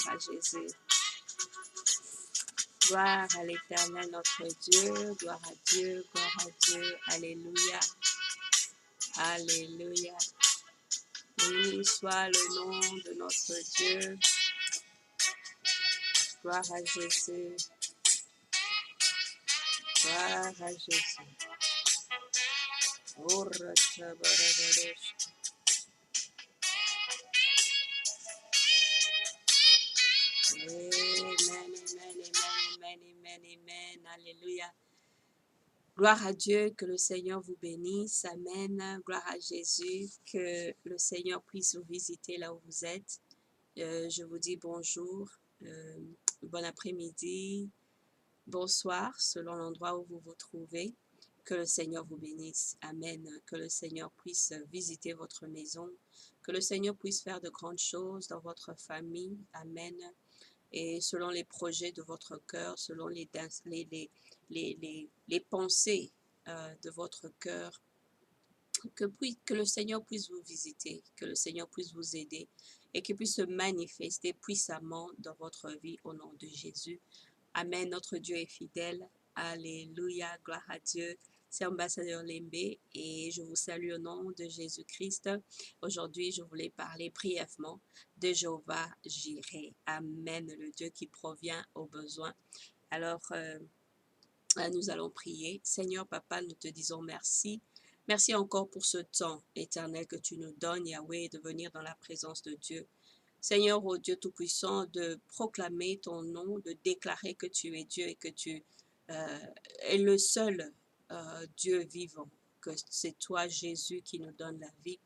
à Jésus. Gloire à l'Éternel notre Dieu, gloire à Dieu, alléluia, alléluia. Béni soit le nom de notre Dieu, gloire à Jésus, gloire à Jésus. Oh, amen, amen, amen, amen, amen, alléluia. Gloire à Dieu, que le Seigneur vous bénisse, amen. Gloire à Jésus, que le Seigneur puisse vous visiter là où vous êtes. Je vous dis bonjour, bon après-midi, bonsoir, selon l'endroit où vous vous trouvez. Que le Seigneur vous bénisse, amen. Que le Seigneur puisse visiter votre maison, que le Seigneur puisse faire de grandes choses dans votre famille, amen. Et selon les projets de votre cœur, selon les pensées de votre cœur, que le Seigneur puisse vous visiter, que le Seigneur puisse vous aider et qu'il puisse se manifester puissamment dans votre vie au nom de Jésus. Amen. Notre Dieu est fidèle. Alléluia. Gloire à Dieu. C'est Ambassadeur Lembe et je vous salue au nom de Jésus-Christ. Aujourd'hui, je voulais parler brièvement de Jéhovah Jireh. Amen. Le Dieu qui provient aux besoins. Alors, nous allons prier. Seigneur Papa, nous te disons merci. Merci encore pour ce temps éternel que tu nous donnes, Yahweh, de venir dans la présence de Dieu. Seigneur, ô Dieu Tout-Puissant, de proclamer ton nom, de déclarer que tu es Dieu et que tu es le seul Dieu vivant, que c'est toi, Jésus, qui nous donne la vie.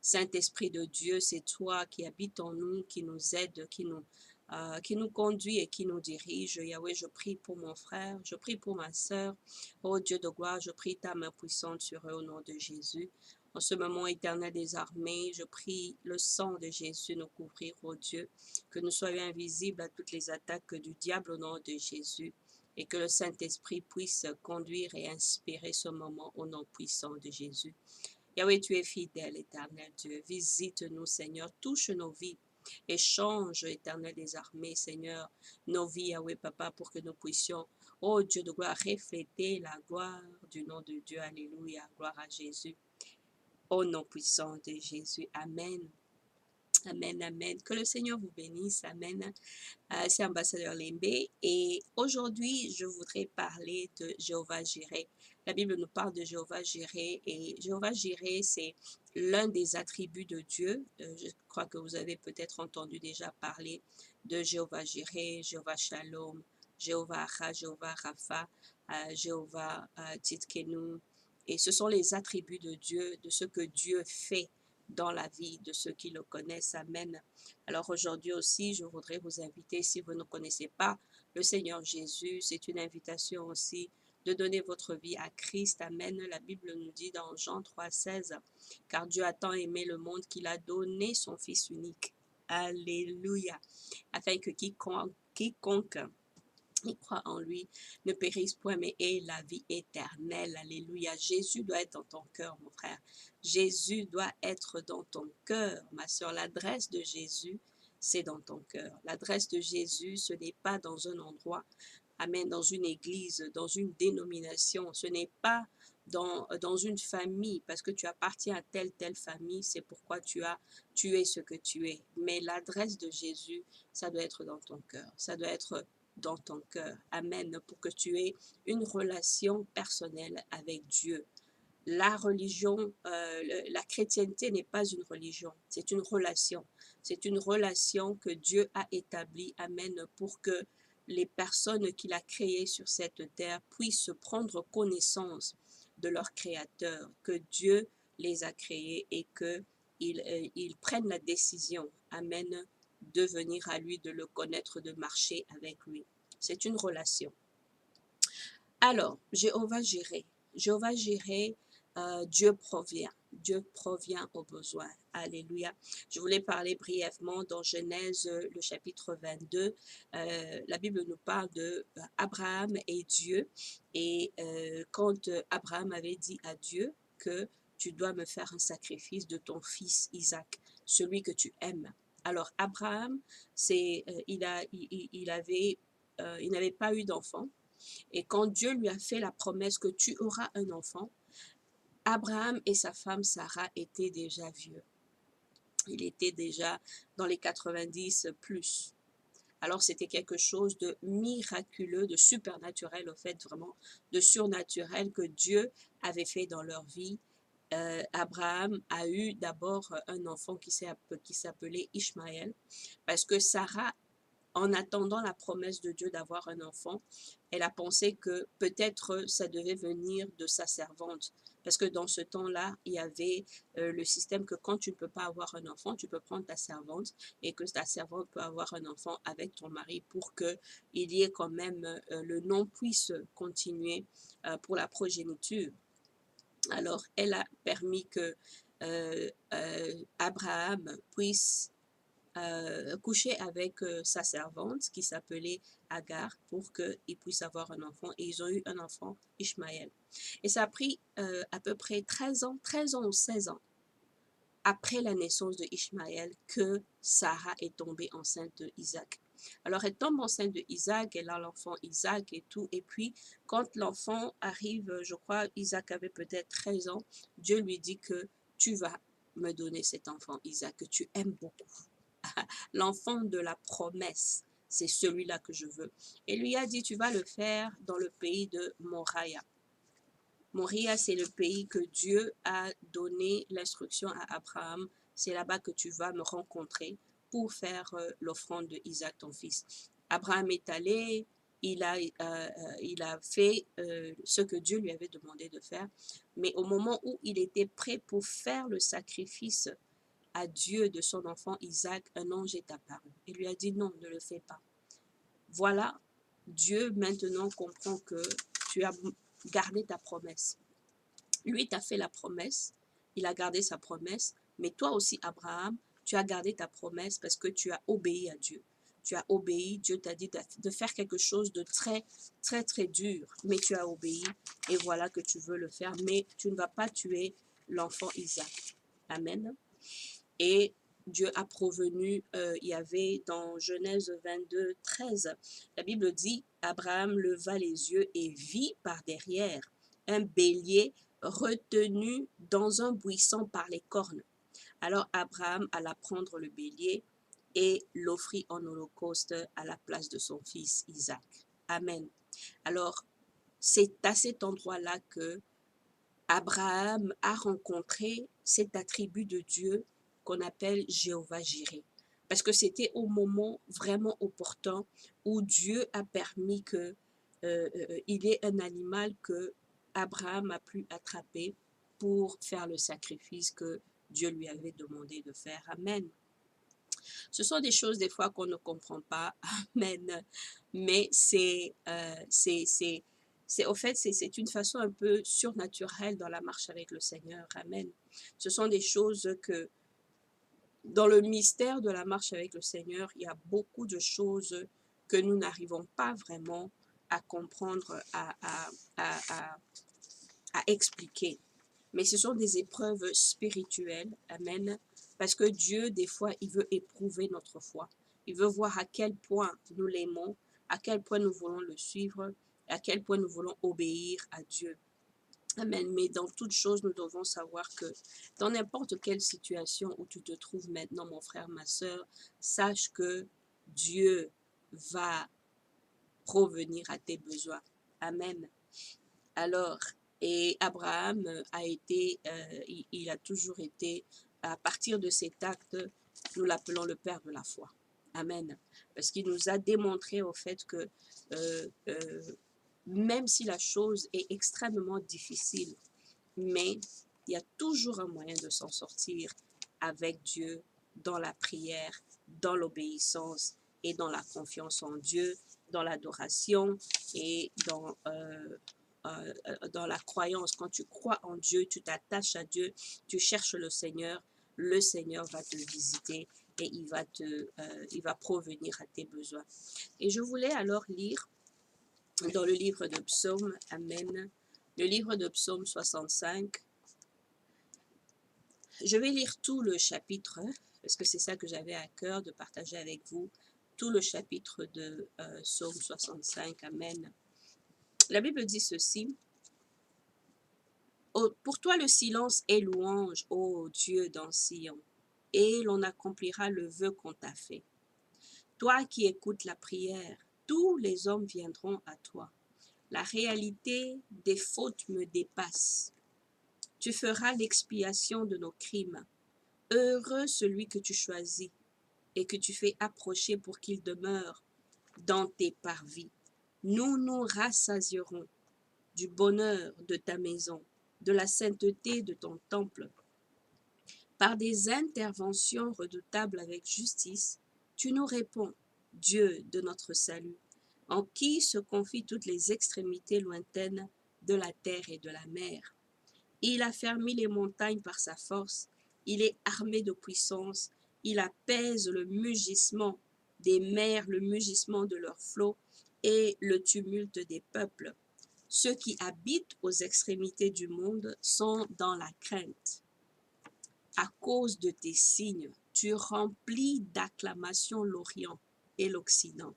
Saint-Esprit de Dieu, c'est toi qui habites en nous, qui nous aide, qui nous conduit et qui nous dirige. Yahweh, je prie pour mon frère, je prie pour ma sœur. Oh Dieu de gloire, je prie ta main puissante sur eux au nom de Jésus. En ce moment éternel des armées, je prie le sang de Jésus nous couvrir, oh Dieu, que nous soyons invisibles à toutes les attaques du diable au nom de Jésus et que le Saint-Esprit puisse conduire et inspirer ce moment au nom puissant de Jésus. Yahweh, tu es fidèle, éternel Dieu. Visite-nous, Seigneur, touche nos vies et change, éternel des armées, Seigneur, nos vies, Yahweh, Papa, pour que nous puissions, oh Dieu de gloire, refléter la gloire du nom de Dieu. Alléluia, gloire à Jésus. Au nom puissant de Jésus. Amen. Amen, amen. Que le Seigneur vous bénisse. Amen. C'est Ambassadeur Lembe et aujourd'hui, je voudrais parler de Jéhovah Jireh. La Bible nous parle de Jéhovah Jireh et Jéhovah Jireh, c'est l'un des attributs de Dieu. Je crois que vous avez peut-être entendu déjà parler de Jéhovah Jireh, Jéhovah Shalom, Jéhovah Acha, Jéhovah Rapha, Jéhovah Tzidkenu. Et ce sont les attributs de Dieu, de ce que Dieu fait dans la vie de ceux qui le connaissent. Amen. Alors aujourd'hui aussi, je voudrais vous inviter, si vous ne connaissez pas le Seigneur Jésus, c'est une invitation aussi de donner votre vie à Christ. Amen. La Bible nous dit dans Jean 3,16, car Dieu a tant aimé le monde qu'il a donné son Fils unique. Alléluia. Afin que quiconque il croit en lui, ne périsse point, mais ait la vie éternelle. Alléluia. Jésus doit être dans ton cœur, mon frère. Jésus doit être dans ton cœur, ma soeur. L'adresse de Jésus, c'est dans ton cœur. L'adresse de Jésus, ce n'est pas dans un endroit, amen, dans une église, dans une dénomination. Ce n'est pas dans une famille, parce que tu appartiens à telle famille, c'est pourquoi tu es ce que tu es. Mais l'adresse de Jésus, ça doit être dans ton cœur. Ça doit être dans ton cœur. Amen. Pour que tu aies une relation personnelle avec Dieu. La religion, la chrétienté n'est pas une religion, c'est une relation. C'est une relation que Dieu a établie, amen, pour que les personnes qu'il a créées sur cette terre puissent prendre connaissance de leur Créateur, que Dieu les a créés et qu'ils prennent la décision, amen, de venir à lui, de le connaître, de marcher avec lui. C'est une relation. Alors, Jéhovah Jireh. Jéhovah Jireh, Dieu provient aux besoins. Alléluia. Je voulais parler brièvement dans Genèse, le chapitre 22. La Bible nous parle de Abraham et Dieu. Et quand Abraham avait dit à Dieu que tu dois me faire un sacrifice de ton fils Isaac, celui que tu aimes. Alors, Abraham, il n'avait pas eu d'enfant. Et quand Dieu lui a fait la promesse que tu auras un enfant, Abraham et sa femme Sarah étaient déjà vieux. Il était déjà dans les 90 plus. Alors c'était quelque chose de miraculeux, de supernaturel, au fait vraiment, de surnaturel que Dieu avait fait dans leur vie. Abraham a eu d'abord un enfant qui s'appelait Ishmaël, parce que Sarah, en attendant la promesse de Dieu d'avoir un enfant, elle a pensé que peut-être ça devait venir de sa servante. Parce que dans ce temps-là, il y avait le système que quand tu ne peux pas avoir un enfant, tu peux prendre ta servante et que ta servante peut avoir un enfant avec ton mari pour qu'il y ait quand même, le nom puisse continuer pour la progéniture. Alors, elle a permis que Abraham puisse coucher avec sa servante qui s'appelait Agar pour qu'il puisse avoir un enfant. Et ils ont eu un enfant, Ishmaël. Et ça a pris à peu près 13 ans ou 16 ans après la naissance de Ishmaël que Sarah est tombée enceinte de Isaac. Alors elle tombe enceinte de Isaac, elle a l'enfant Isaac et tout. Et puis quand l'enfant arrive, je crois Isaac avait peut-être 13 ans, Dieu lui dit que tu vas me donner cet enfant Isaac que tu aimes beaucoup. L'enfant de la promesse, c'est celui-là que je veux. Et lui a dit, tu vas le faire dans le pays de Moriah. Moriah, c'est le pays que Dieu a donné l'instruction à Abraham. C'est là-bas que tu vas me rencontrer pour faire l'offrande de Isaac, ton fils. Abraham est allé, il a fait ce que Dieu lui avait demandé de faire. Mais au moment où il était prêt pour faire le sacrifice à Dieu de son enfant Isaac, un ange est apparu. Il lui a dit non, ne le fais pas. Voilà, Dieu maintenant comprend que tu as gardé ta promesse. Lui t'a fait la promesse, il a gardé sa promesse, mais toi aussi, Abraham, tu as gardé ta promesse parce que tu as obéi à Dieu. Tu as obéi, Dieu t'a dit de faire quelque chose de très, très, très dur, mais tu as obéi et voilà que tu veux le faire, mais tu ne vas pas tuer l'enfant Isaac. Amen. Et Dieu a provenu, il y avait dans Genèse 22, 13, la Bible dit, Abraham leva les yeux et vit par derrière un bélier retenu dans un buisson par les cornes. Alors Abraham alla prendre le bélier et l'offrit en holocauste à la place de son fils Isaac. Amen. Alors, c'est à cet endroit-là que Abraham a rencontré cet attribut de Dieu qu'on appelle Jéhovah Jireh. Parce que c'était au moment vraiment opportun où Dieu a permis que il y ait un animal que Abraham a pu attraper pour faire le sacrifice que Dieu lui avait demandé de faire. Amen. Ce sont des choses des fois qu'on ne comprend pas. Amen. Mais au fait, c'est une façon un peu surnaturelle dans la marche avec le Seigneur. Amen. Ce sont des choses que, dans le mystère de la marche avec le Seigneur, il y a beaucoup de choses que nous n'arrivons pas vraiment à comprendre, à expliquer. Mais ce sont des épreuves spirituelles. Amen. Parce que Dieu, des fois, il veut éprouver notre foi. Il veut voir à quel point nous l'aimons, à quel point nous voulons le suivre, à quel point nous voulons obéir à Dieu. Amen. Mais dans toute chose, nous devons savoir que dans n'importe quelle situation où tu te trouves maintenant, mon frère, ma soeur, sache que Dieu va provenir à tes besoins. Amen. Alors, et Abraham a été, il a toujours été, à partir de cet acte, nous l'appelons le père de la foi. Amen. Parce qu'il nous a démontré au fait que même si la chose est extrêmement difficile, mais il y a toujours un moyen de s'en sortir avec Dieu, dans la prière, dans l'obéissance et dans la confiance en Dieu, dans l'adoration et dans la croyance. Quand tu crois en Dieu, tu t'attaches à Dieu, tu cherches le Seigneur va te visiter et il va provenir à tes besoins. Et je voulais alors lire dans le livre de Psaume, Amen, le livre de Psaume 65. Je vais lire tout le chapitre, parce que c'est ça que j'avais à cœur de partager avec vous, tout le chapitre de Psaume 65. Amen. La Bible dit ceci: Pour toi le silence est louange, ô Dieu dans Sion, et l'on accomplira le vœu qu'on t'a fait. Toi qui écoutes la prière, tous les hommes viendront à toi. La réalité des fautes me dépasse. Tu feras l'expiation de nos crimes. Heureux celui que tu choisis et que tu fais approcher pour qu'il demeure dans tes parvis. Nous nous rassasierons du bonheur de ta maison, de la sainteté de ton temple. Par des interventions redoutables avec justice, tu nous réponds, Dieu de notre salut, en qui se confient toutes les extrémités lointaines de la terre et de la mer. Il a fermi les montagnes par sa force, il est armé de puissance, il apaise le mugissement des mers, le mugissement de leurs flots et le tumulte des peuples. Ceux qui habitent aux extrémités du monde sont dans la crainte. À cause de tes signes, tu remplis d'acclamations l'Orient et l'Occident.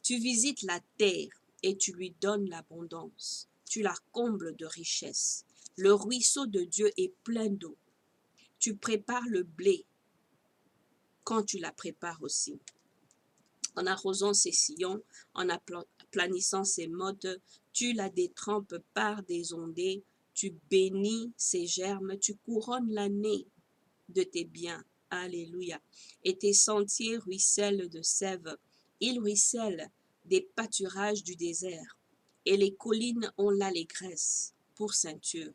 Tu visites la terre et tu lui donnes l'abondance. Tu la combles de richesses. Le ruisseau de Dieu est plein d'eau. Tu prépares le blé quand tu la prépares aussi. En arrosant ses sillons, en aplanissant ses mottes, tu la détrempes par des ondées. Tu bénis ses germes, tu couronnes l'année de tes biens. Alléluia. Et tes sentiers ruissellent de sève. Ils ruissellent des pâturages du désert. Et les collines ont l'allégresse pour ceinture.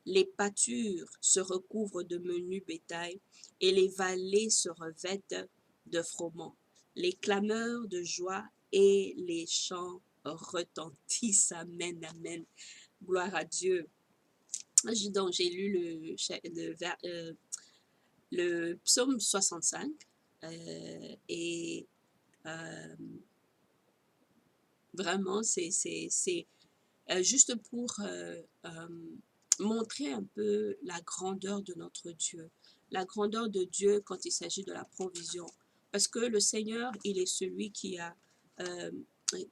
Les pâtures se recouvrent de menu bétail et les vallées se revêtent de froment. Les clameurs de joie et les chants retentissent. Amen, amen. Gloire à Dieu. Donc, j'ai lu le psaume 65 et vraiment c'est juste pour montrer un peu la grandeur de notre Dieu, la grandeur de Dieu quand il s'agit de la provision, parce que le Seigneur, il est celui qui a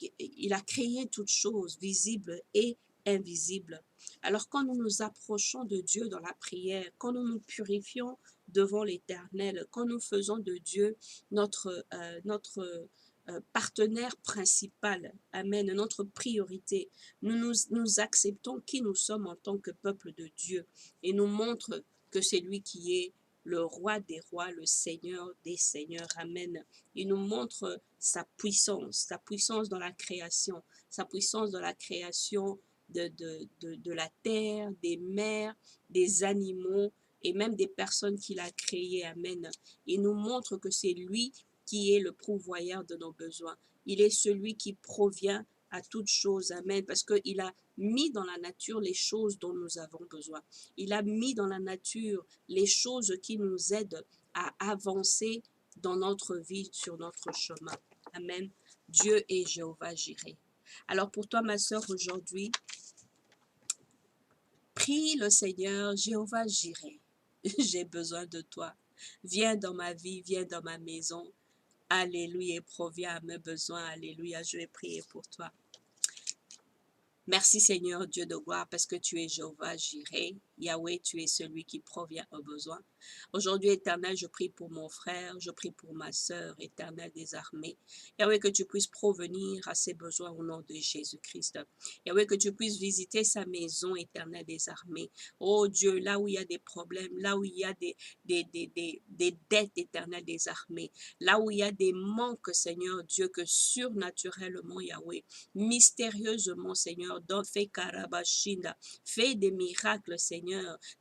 il a créé toutes choses visibles et invisibles. Alors quand nous nous approchons de Dieu dans la prière, quand nous nous purifions devant l'Éternel, quand nous faisons de Dieu notre partenaire principal, amen, notre priorité, nous acceptons qui nous sommes en tant que peuple de Dieu et nous montre que c'est lui qui est le roi des rois, le Seigneur des seigneurs, amen. Il nous montre sa puissance dans la création, sa puissance dans la création de la terre, des mers, des animaux et même des personnes qu'il a créées, amen. Il nous montre que c'est lui qui est le pourvoyeur de nos besoins. Il est celui qui provient à toutes choses, amen, parce qu'il a mis dans la nature les choses dont nous avons besoin. Il a mis dans la nature les choses qui nous aident à avancer dans notre vie, sur notre chemin. Amen. Dieu est Jéhovah Jireh. Alors pour toi, ma sœur, aujourd'hui, prie le Seigneur, Jéhovah Jireh. J'ai besoin de toi. Viens dans ma vie, viens dans ma maison. Alléluia, proviens à mes besoins. Alléluia, je vais prier pour toi. Merci Seigneur Dieu de gloire parce que tu es Jéhovah Jireh. Yahweh, tu es celui qui provient aux besoins. Aujourd'hui, Éternel, je prie pour mon frère, je prie pour ma sœur, Éternel des armées. Yahweh, que tu puisses provenir à ses besoins au nom de Jésus-Christ. Yahweh, que tu puisses visiter sa maison, Éternel des armées. Oh Dieu, là où il y a des problèmes, là où il y a des dettes, Éternel des armées, là où il y a des manques, Seigneur Dieu, que surnaturellement, Yahweh, mystérieusement, Seigneur, fais Karabashinda, fais des miracles, Seigneur,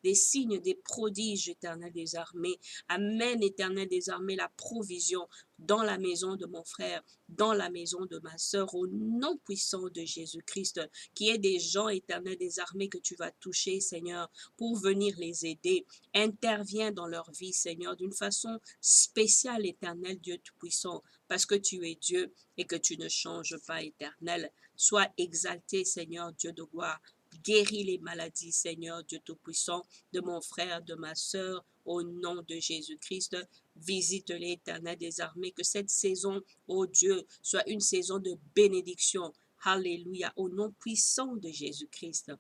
des signes, des prodiges, Éternel des armées. Amen, Éternel des armées, la provision dans la maison de mon frère, dans la maison de ma sœur, au nom puissant de Jésus-Christ, qui est des gens, Éternel des armées, que tu vas toucher, Seigneur, pour venir les aider. Interviens dans leur vie, Seigneur, d'une façon spéciale, Éternel Dieu Tout-Puissant, parce que tu es Dieu et que tu ne changes pas, Éternel. Sois exalté, Seigneur Dieu de gloire, Guéris les maladies, Seigneur Dieu Tout-Puissant, de mon frère, de ma sœur, au nom de Jésus-Christ. Visite l'Éternel des armées, que cette saison, ô Dieu, soit une saison de bénédiction. Alléluia, au nom puissant de Jésus-Christ.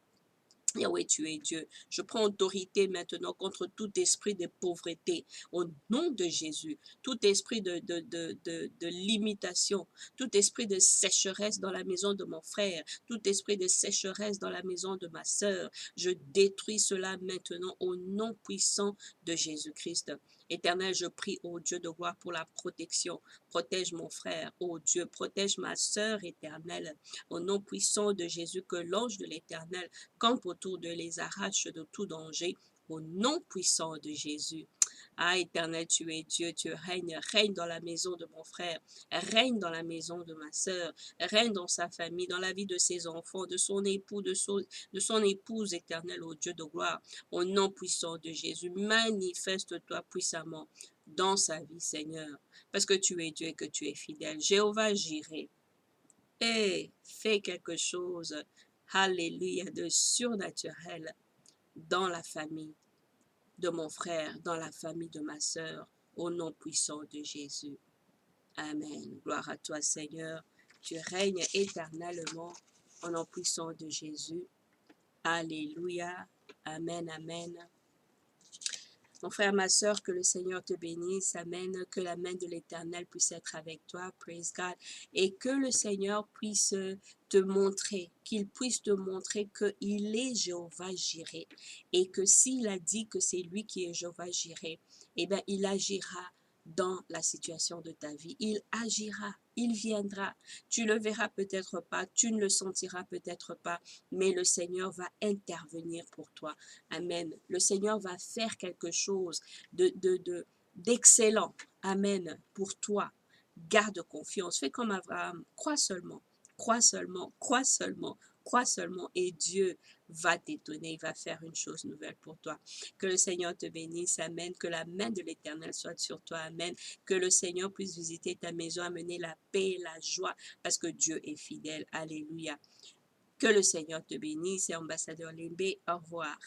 Yahweh, tu es Dieu. Je prends autorité maintenant contre tout esprit de pauvreté au nom de Jésus. Tout esprit de limitation, tout esprit de sécheresse dans la maison de mon frère, tout esprit de sécheresse dans la maison de ma sœur. Je détruis cela maintenant au nom puissant de Jésus-Christ. Éternel, je prie au Dieu de gloire pour la protection. Protège mon frère, ô Dieu, protège ma sœur éternelle. Au nom puissant de Jésus, que l'ange de l'Éternel campe autour de les arrache de tout danger, au nom puissant de Jésus. Ah, Éternel, tu es Dieu, tu règnes, règne dans la maison de mon frère, règne dans la maison de ma sœur, règne dans sa famille, dans la vie de ses enfants, de son époux, de son épouse éternelle, ô Dieu de gloire, au nom puissant de Jésus. Manifeste-toi puissamment dans sa vie, Seigneur, parce que tu es Dieu et que tu es fidèle. Jéhovah, j'irai. Et fais quelque chose, alléluia, de surnaturel dans la famille de mon frère, dans la famille de ma sœur, au nom puissant de Jésus. Amen. Gloire à toi, Seigneur. Tu règnes éternellement au nom puissant de Jésus. Alléluia. Amen, amen. Mon frère, ma soeur, que le Seigneur te bénisse, amen, que la main de l'Éternel puisse être avec toi, praise God, et que le Seigneur puisse te montrer, qu'il puisse te montrer qu'il est Jéhovah Jireh, et que s'il a dit que c'est lui qui est Jéhovah Jireh, eh bien, il agira dans la situation de ta vie. Il agira, il viendra. Tu le verras peut-être pas, tu ne le sentiras peut-être pas, mais le Seigneur va intervenir pour toi. Amen. Le Seigneur va faire quelque chose d'excellent. Amen. Pour toi. Garde confiance. Fais comme Abraham. Crois seulement. Crois seulement. Crois seulement. Crois seulement. Et Dieu va t'étonner. Il va faire une chose nouvelle pour toi. Que le Seigneur te bénisse. Amen. Que la main de l'Éternel soit sur toi. Amen. Que le Seigneur puisse visiter ta maison, amener la paix et la joie. Parce que Dieu est fidèle. Alléluia. Que le Seigneur te bénisse. Et ambassadeur Limbé, au revoir.